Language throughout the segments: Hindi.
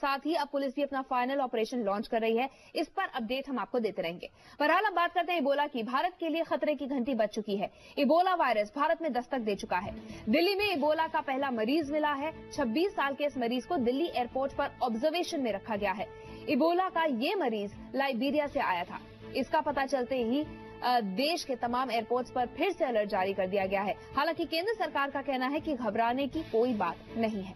साथ ही अब पुलिस भी अपना फाइनल ऑपरेशन लॉन्च कर रही है। इस पर अपडेट हम आपको देते रहेंगे। बहरहाल हम बात करते हैं इबोला की। भारत के लिए खतरे की घंटी बज चुकी है। इबोला वायरस भारत में दस्तक दे चुका है। दिल्ली में इबोला का पहला मरीज मिला है। 26 साल के इस मरीज को दिल्ली एयरपोर्ट पर ऑब्जर्वेशन में रखा गया है। इबोला का ये मरीज लाइबेरिया से आया था। इसका पता चलते ही देश के तमाम एयरपोर्ट्स पर फिर से अलर्ट जारी कर दिया गया है। हालांकि केंद्र सरकार का कहना है कि घबराने की कोई बात नहीं है।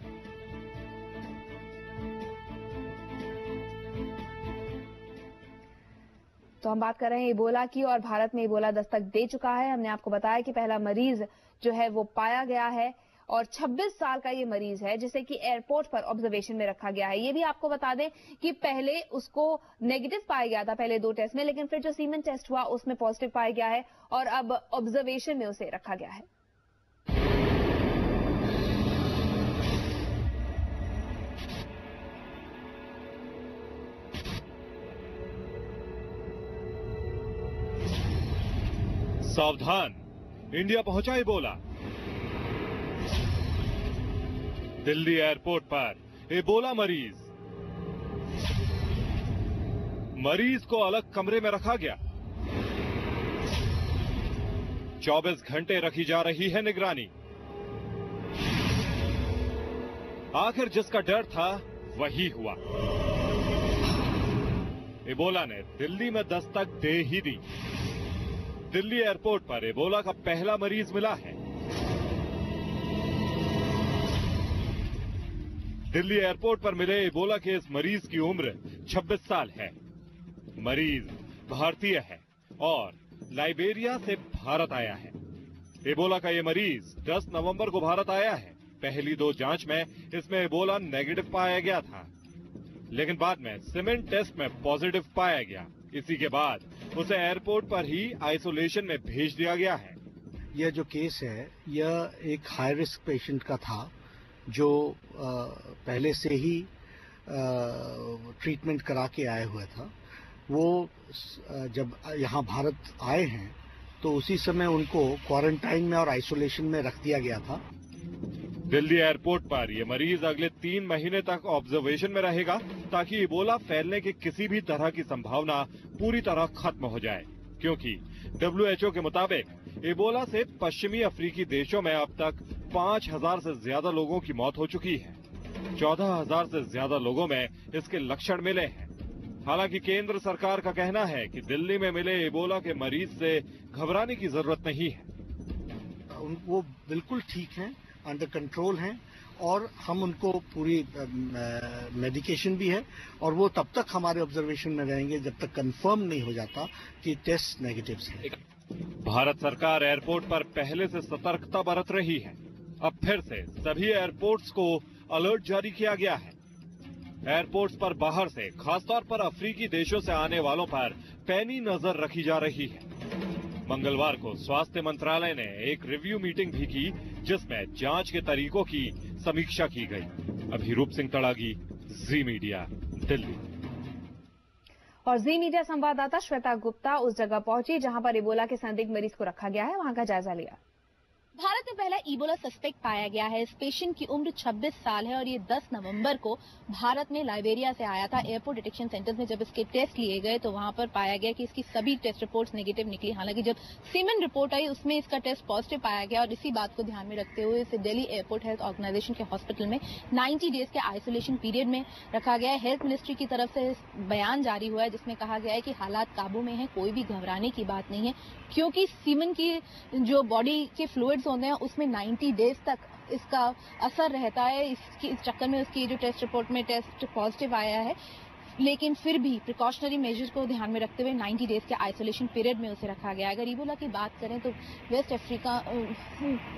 तो हम बात कर रहे हैं इबोला की और भारत में इबोला दस्तक दे चुका है। हमने आपको बताया कि पहला मरीज जो है वो पाया गया है और 26 साल का ये मरीज है जिसे कि एयरपोर्ट पर ऑब्जर्वेशन में रखा गया है। ये भी आपको बता दें कि पहले उसको नेगेटिव पाया गया था पहले 2 टेस्ट में, लेकिन फिर जो सीमेन टेस्ट हुआ उसमें पॉजिटिव पाया गया है और अब ऑब्जर्वेशन में उसे रखा गया है। सावधान, इंडिया पहुंचा इबोला। दिल्ली एयरपोर्ट पर इबोला मरीज को अलग कमरे में रखा गया। 24 घंटे रखी जा रही है निगरानी। आखिर जिसका डर था वही हुआ। इबोला ने दिल्ली में दस्तक दे ही दी। दिल्ली एयरपोर्ट पर इबोला का पहला मरीज मिला है। दिल्ली एयरपोर्ट पर मिले इबोला के इस मरीज की उम्र 26 साल है। मरीज भारतीय है और लाइबेरिया से भारत आया है। इबोला का ये मरीज 10 नवंबर को भारत आया है। पहली 2 जांच में इसमें इबोला नेगेटिव पाया गया था, लेकिन बाद में सीमेन टेस्ट में पॉजिटिव पाया गया। इसी के बाद उसे एयरपोर्ट पर ही आइसोलेशन में भेज दिया गया है। यह जो केस है यह एक हाई रिस्क पेशेंट का था जो पहले से ही ट्रीटमेंट करा के आया हुआ था। वो जब यहाँ भारत आए हैं तो उसी समय उनको क्वारंटाइन में और आइसोलेशन में रख दिया गया था। दिल्ली एयरपोर्ट पर यह मरीज अगले 3 महीने तक ऑब्जर्वेशन में रहेगा ताकि इबोला फैलने की किसी भी तरह की संभावना पूरी तरह खत्म हो जाए, क्योंकि WHO के मुताबिक इबोला से पश्चिमी अफ्रीकी देशों में अब तक 5000 से ज्यादा लोगों की मौत हो चुकी है। 14000 से ज्यादा लोगों में इसके लक्षण मिले हैं। हालांकि केंद्र सरकार का कहना है कि दिल्ली में मिले इबोला के मरीज से घबराने की जरूरत नहीं है। वो बिल्कुल ठीक हैं, अंडर कंट्रोल हैं और हम उनको पूरी मेडिकेशन भी है और वो तब तक हमारे ऑब्जर्वेशन में रहेंगे जब तक कंफर्म नहीं हो जाता कि टेस्ट नेगेटिव है। भारत सरकार एयरपोर्ट पर पहले से सतर्कता बरत रही है। अब फिर से सभी एयरपोर्ट्स को अलर्ट जारी किया गया है। एयरपोर्ट्स पर बाहर से, खासतौर पर अफ्रीकी देशों से आने वालों पर पैनी नजर रखी जा रही है। मंगलवार को स्वास्थ्य मंत्रालय ने एक रिव्यू मीटिंग भी की जिसमें जांच के तरीकों की समीक्षा की गई। अभिरूप सिंह तड़ागी, जी मीडिया, दिल्ली। और जी मीडिया संवाददाता श्वेता गुप्ता उस जगह पहुंची जहां पर इबोला के संदिग्ध मरीज को रखा गया है, वहां का जायजा लिया। भारत में पहला इबोला सस्पेक्ट पाया गया है। इस पेशेंट की उम्र 26 साल है और ये 10 नवंबर को भारत में लाइबेरिया से आया था। एयरपोर्ट डिटेक्शन सेंटर में जब इसके टेस्ट लिए गए तो वहां पर पाया गया कि इसकी सभी टेस्ट रिपोर्ट्स नेगेटिव निकली। हालांकि जब सीमेन रिपोर्ट आई उसमें इसका टेस्ट पॉजिटिव पाया गया और इसी बात को ध्यान में रखते हुए इसे दिल्ली एयरपोर्ट हेल्थ ऑर्गेनाइजेशन के हॉस्पिटल में 90 डेज के आइसोलेशन पीरियड में रखा गया है। हेल्थ मिनिस्ट्री की तरफ से बयान जारी हुआ है जिसमें कहा गया है कि हालात काबू में है, कोई भी घबराने की बात नहीं है, क्योंकि सीमेन की जो बॉडी के फ्लूइड्स होते हैं उसमें 90 डेज तक इसका असर रहता है। इस चक्कर में उसकी जो टेस्ट रिपोर्ट में टेस्ट पॉजिटिव आया है, लेकिन फिर भी प्रिकॉशनरी मेजर्स को ध्यान में रखते हुए 90 डेज के आइसोलेशन पीरियड में उसे रखा गया। अगर इबोला की बात करें तो वेस्ट अफ्रीका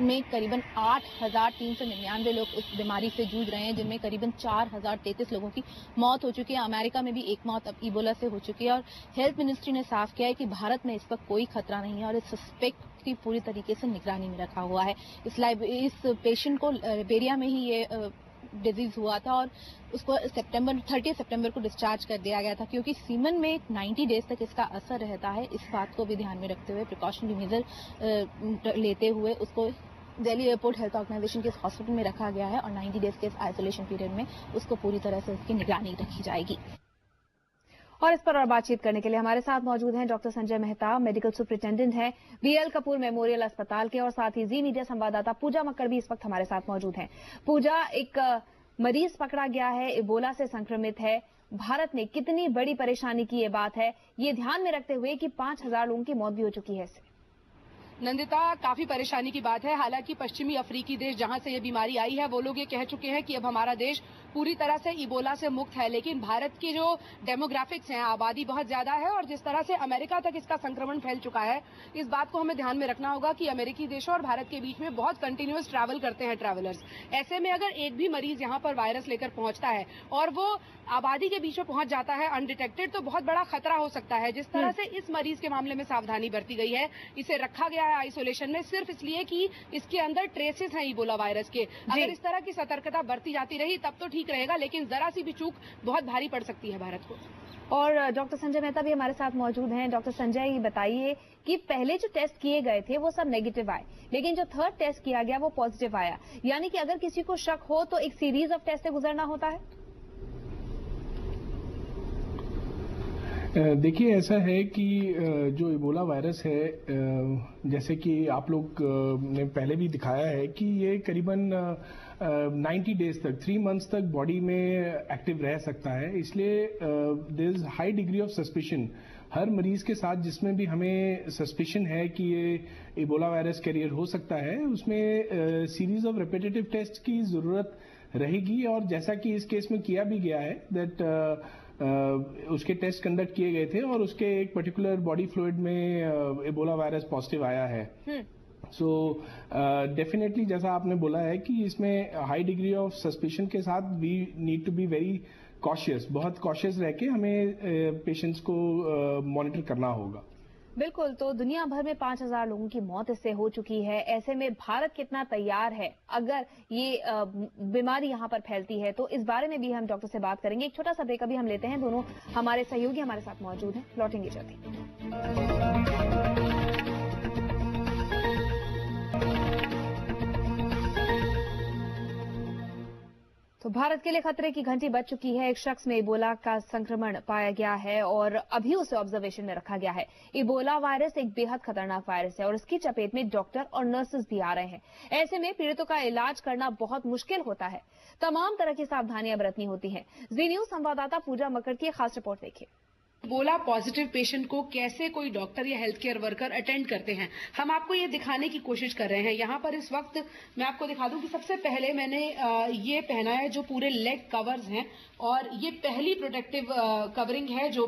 में करीबन 8,399 लोग इस बीमारी से जूझ रहे हैं, जिनमें करीबन 4,033 लोगों की मौत हो चुकी है। अमेरिका में भी एक मौत अब इबोला से हो चुकी है और हेल्थ मिनिस्ट्री ने साफ किया है कि भारत में इस वक्त कोई खतरा नहीं है और इस सस्पेक्ट की पूरी तरीके से निगरानी में रखा हुआ है। इस पेशेंट को लाइबेरिया में ही ये डिजीज हुआ था और उसको 30 सितंबर को डिस्चार्ज कर दिया गया था, क्योंकि सीमन में 90 डेज तक इसका असर रहता है। इस बात को भी ध्यान में रखते हुए प्रिकॉशनरी मेजर लेते हुए उसको दिल्ली एयरपोर्ट हेल्थ ऑर्गेनाइजेशन के इस हॉस्पिटल में रखा गया है और 90 डेज के इस आइसोलेशन पीरियड में उसको पूरी तरह से उसकी निगरानी रखी जाएगी। और इस पर और बातचीत करने के लिए हमारे साथ मौजूद हैं doctor Sanjay Mehta, medical superintendent हैं बीएल कपूर मेमोरियल अस्पताल के, और साथ ही जी मीडिया संवाददाता पूजा मक्कड़ भी इस वक्त हमारे साथ मौजूद हैं। पूजा, एक मरीज पकड़ा गया है, इबोला से संक्रमित है। भारत में कितनी बड़ी परेशानी की ये बात है, ये ध्यान में रखते हुए कि 5000 लोगों की मौत भी हो चुकी है इससे। नंदिता, काफी परेशानी की बात है। हालांकि पश्चिमी अफ्रीकी देश जहां से ये बीमारी आई है वो लोग ये कह चुके हैं कि अब हमारा देश पूरी तरह से इबोला से मुक्त है, लेकिन भारत की जो डेमोग्राफिक्स हैं, आबादी बहुत ज्यादा है और जिस तरह से अमेरिका तक इसका संक्रमण फैल चुका है, इस बात को हमें ध्यान में रखना होगा कि अमेरिकी देशों और भारत के बीच में बहुत कंटिन्यूअस ट्रैवल करते हैं ट्रैवलर्स। ऐसे में अगर एक भी मरीज यहाँ पर वायरस लेकर पहुंचता है और वो आबादी के बीच में पहुंच जाता है अनडिटेक्टेड, तो बहुत बड़ा खतरा हो सकता है। जिस तरह से इस मरीज के मामले में सावधानी बरती गई है, इसे रखा गया है आइसोलेशन में सिर्फ इसलिए कि इसके अंदर ट्रेसेस हैं इबोला वायरस के। अगर इस तरह की सतर्कता बरती जाती रही तब तो ठीक रहेगा, लेकिन जरा सी भी चूक बहुत भारी पड़ सकती है भारत को। और डॉक्टर संजय मेहता भी हमारे साथ मौजूद हैं। डॉक्टर संजय, ये बताइए कि पहले जो टेस्ट किए गए थे वो सब नेगेटिव आए, लेकिन जो थर्ड टेस्ट किया गया वो पॉजिटिव आया, यानी कि अगर किसी को शक हो तो एक सीरीज ऑफ टेस्ट से गुजरना होता है। देखिए, ऐसा है कि जो इबोला वायरस है, जैसे कि आप लोग ने पहले भी दिखाया है कि ये करीबन 90 डेज तक, 3 मंथ्स तक बॉडी में एक्टिव रह सकता है। इसलिए there is high degree of suspicion हर मरीज के साथ जिसमें भी हमें सस्पिशन है कि ये इबोला वायरस कैरियर हो सकता है, उसमें सीरीज ऑफ रेपिटेटिव टेस्ट की जरूरत रहेगी। और जैसा कि इस केस में किया भी गया है दैट उसके टेस्ट कंडक्ट किए गए थे और उसके एक पर्टिकुलर बॉडी फ्लूइड में इबोला वायरस पॉजिटिव आया है। सो डेफिनेटली जैसा आपने बोला है कि इसमें हाई डिग्री ऑफ सस्पिशन के साथ we need to be very cautious, बहुत कॉशियस रह के हमें पेशेंट्स को मॉनिटर करना होगा। बिल्कुल, तो दुनिया भर में 5000 लोगों की मौत इससे हो चुकी है। ऐसे में भारत कितना तैयार है अगर ये बीमारी यहाँ पर फैलती है, तो इस बारे में भी हम डॉक्टर से बात करेंगे। एक छोटा सा ब्रेक अभी हम लेते हैं, दोनों हमारे सहयोगी हमारे साथ मौजूद हैं, लौटेंगे जल्दी। तो भारत के लिए खतरे की घंटी बज चुकी है। एक शख्स में इबोला का संक्रमण पाया गया है और अभी उसे ऑब्जर्वेशन में रखा गया है। इबोला वायरस एक बेहद खतरनाक वायरस है और इसकी चपेट में डॉक्टर और नर्सेज भी आ रहे हैं। ऐसे में पीड़ितों का इलाज करना बहुत मुश्किल होता है। तमाम तरह की सावधानियां बरतनी होती हैं। जी न्यूज संवाददाता पूजा मक्कड़ की एक खास रिपोर्ट देखिए। इबोला पॉजिटिव पेशेंट को कैसे कोई डॉक्टर या हेल्थ केयर वर्कर अटेंड करते हैं, हम आपको ये दिखाने की कोशिश कर रहे हैं। यहाँ पर इस वक्त मैं आपको दिखा दूं कि सबसे पहले मैंने ये पहना है जो पूरे लेग कवर्स हैं, और ये पहली प्रोटेक्टिव कवरिंग है जो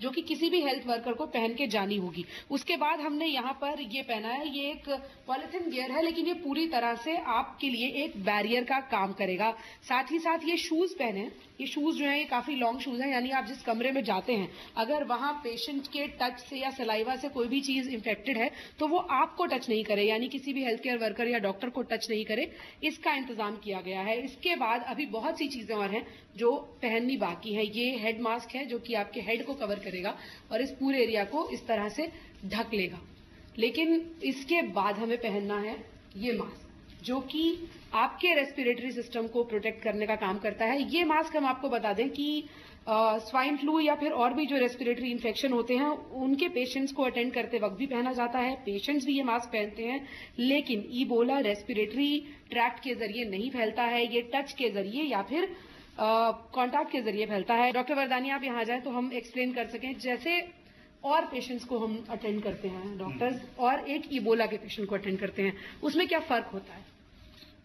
कि किसी भी हेल्थ वर्कर को पहन के जानी होगी। उसके बाद हमने यहाँ पर ये पहना है, ये एक पॉलिथीन गियर है, लेकिन ये पूरी तरह से आपके लिए एक बैरियर का काम करेगा। साथ ही साथ ये शूज पहने, ये शूज जो है ये काफी लॉन्ग शूज हैं, यानी आप जिस कमरे में जाते हैं अगर वहां पेशेंट के टच से या सलाइवा से कोई भी चीज इन्फेक्टेड है तो वो आपको टच नहीं करे, यानी किसी भी हेल्थ केयर वर्कर या डॉक्टर को टच नहीं करे, इसका इंतजाम किया गया है। इसके बाद अभी बहुत सी चीजें और हैं जो पहननी बाकी है। ये हेड मास्क है जो कि आपके हेड को कवर करेगा और इस पूरे एरिया को इस तरह से ढक लेगा। लेकिन इसके बाद हमें पहनना है ये मास्क जो कि आपके रेस्पिरेटरी सिस्टम को प्रोटेक्ट करने का काम करता है। ये मास्क हम आपको बता दें कि स्वाइन फ्लू या फिर और भी जो रेस्पिरेटरी इन्फेक्शन होते हैं उनके पेशेंट्स को अटेंड करते वक्त भी पहना जाता है। पेशेंट्स भी ये मास्क पहनते हैं, लेकिन इबोला रेस्पिरेटरी ट्रैक्ट के जरिए नहीं फैलता है, ये टच के जरिए या फिर कॉन्टैक्ट के जरिए फैलता है। डॉक्टर वरदानी, आप यहाँ जाए तो हम एक्सप्लेन कर सकें, जैसे और पेशेंट्स को हम अटेंड करते हैं डॉक्टर्स और एक इबोला के पेशेंट को अटेंड करते हैं, उसमें क्या फर्क होता है?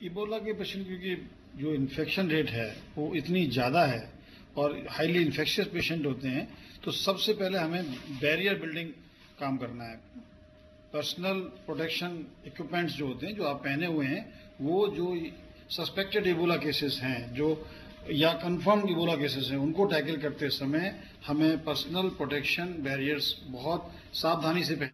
इबोला के पेशेंट क्योंकि जो इन्फेक्शन रेट है वो इतनी ज़्यादा है और हाईली इन्फेक्शियस पेशेंट होते हैं, तो सबसे पहले हमें बैरियर बिल्डिंग काम करना है। पर्सनल प्रोटेक्शन इक्विपमेंट्स जो होते हैं जो आप पहने हुए हैं, वो जो सस्पेक्टेड इबोला केसेस हैं जो या कंफर्म इबोला केसेस हैं, उनको टैकल करते समय हमें पर्सनल प्रोटेक्शन बैरियर्स बहुत सावधानी से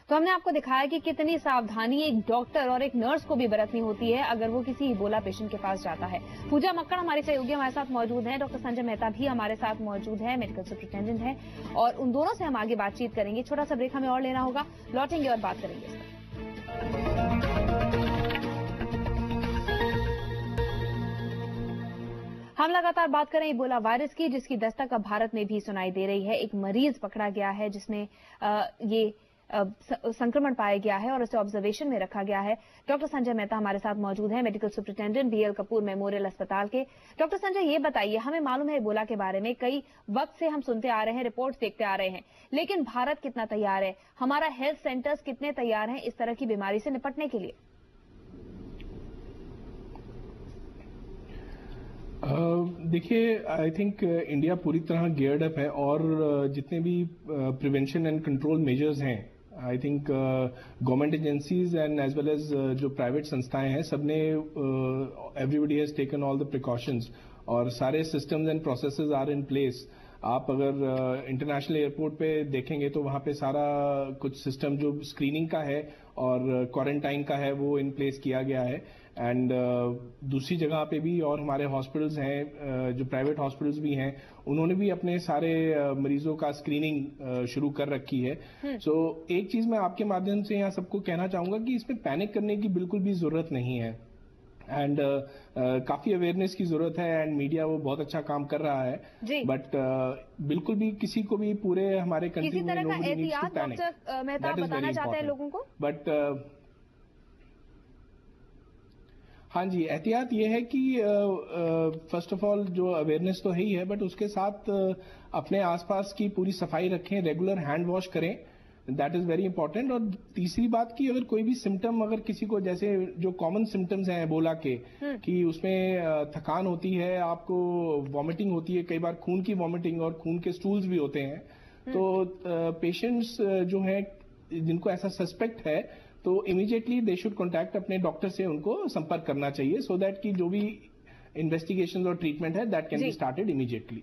तो हमने आपको दिखाया कि कितनी सावधानी एक डॉक्टर और एक नर्स को भी बरतनी होती है अगर वो किसी इबोला पेशेंट के पास जाता है। पूजा मक्कड़ हमारी सहयोगी हमारे साथ मौजूद हैं, डॉक्टर संजय मेहता भी हमारे साथ मौजूद है, मेडिकल सुपरिटेंडेंट है, और उन दोनों से हम आगे बातचीत करेंगे। छोटा सा ब्रेक हमें और लेना होगा, लौटेंगे और बात करेंगे इस पर। हम लगातार बात करें इबोला वायरस की, जिसकी दस्तक अब भारत में भी सुनाई दे रही है। एक मरीज पकड़ा गया है जिसमें ये संक्रमण पाया गया है और उसे ऑब्जर्वेशन में रखा गया है। डॉक्टर संजय मेहता हमारे साथ मौजूद हैं, medical superintendent BL Kapoor memorial अस्पताल के। डॉक्टर संजय, ये बताइए, हमें मालूम है इबोला के बारे में कई वक्त से हम सुनते आ रहे हैं, रिपोर्ट्स देखते आ रहे हैं, लेकिन भारत कितना तैयार है, हमारा हेल्थ सेंटर्स कितने तैयार हैं इस तरह की बीमारी से निपटने के लिए? देखिए, आई थिंक इंडिया पूरी तरह गियर्ड अप है और जितने भी प्रिवेंशन एंड कंट्रोल मेजर्स हैं, I think government agencies and as well as जो प्राइवेट संस्थाएं हैं, सबने everybody has taken all the precautions और सारे systems and processes are in place. आप अगर इंटरनेशनल एयरपोर्ट पे देखेंगे तो वहां पे सारा कुछ सिस्टम जो स्क्रीनिंग का है और क्वारंटाइन का है वो इन प्लेस किया गया है। एंड दूसरी जगह पे भी और हमारे हॉस्पिटल्स हैं, जो प्राइवेट हॉस्पिटल्स भी हैं, उन्होंने भी अपने सारे मरीजों का स्क्रीनिंग शुरू कर रखी है। सो एक चीज मैं आपके माध्यम से यहाँ सबको कहना चाहूंगा कि इसमें पैनिक करने की बिल्कुल भी जरूरत नहीं है एंड काफी अवेयरनेस की जरूरत है एंड मीडिया वो बहुत अच्छा काम कर रहा है। बट बिल्कुल भी किसी को भी पूरे हमारे कंट्री में nobody needs to panic. Doctor Mehta बताना चाहते हैं लोगों को? बट हाँ जी, एहतियात ये है कि फर्स्ट ऑफ ऑल जो अवेयरनेस तो है ही है, बट उसके साथ अपने आसपास की पूरी सफाई रखें, रेगुलर हैंड वॉश करें, दैट इज वेरी इंपॉर्टेंट। और तीसरी बात की अगर कोई भी सिम्टम, अगर किसी को जैसे जो कॉमन सिम्टम्स हैं एबोला के, कि उसमें थकान होती है, आपको वॉमिटिंग होती है, कई बार खून की वॉमिटिंग और खून के स्टूल्स भी होते हैं, तो पेशेंट्स जो हैं जिनको ऐसा सस्पेक्ट है तो इमीडिएटली दे शुड कॉन्टैक्ट अपने डॉक्टर से, उनको संपर्क करना चाहिए सो दैट कि जो भी इन्वेस्टिगेशन और ट्रीटमेंट है that can be started immediately.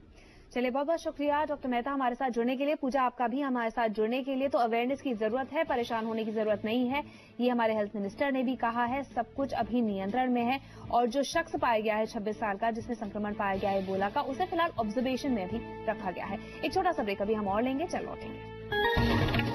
चलिए, बहुत बहुत शुक्रिया डॉक्टर मेहता हमारे साथ जुड़ने के लिए। पूजा, आपका भी हमारे साथ जुड़ने के लिए। तो अवेयरनेस की जरूरत है, परेशान होने की जरूरत नहीं है, ये हमारे हेल्थ मिनिस्टर ने भी कहा है। सब कुछ अभी नियंत्रण में है और जो शख्स पाया गया है 26 साल का, जिसमें संक्रमण पाया गया है इबोला का, उसे फिलहाल ऑब्जर्वेशन में भी रखा गया है। एक छोटा सा ब्रेक अभी हम और लेंगे, चल लौटेंगे।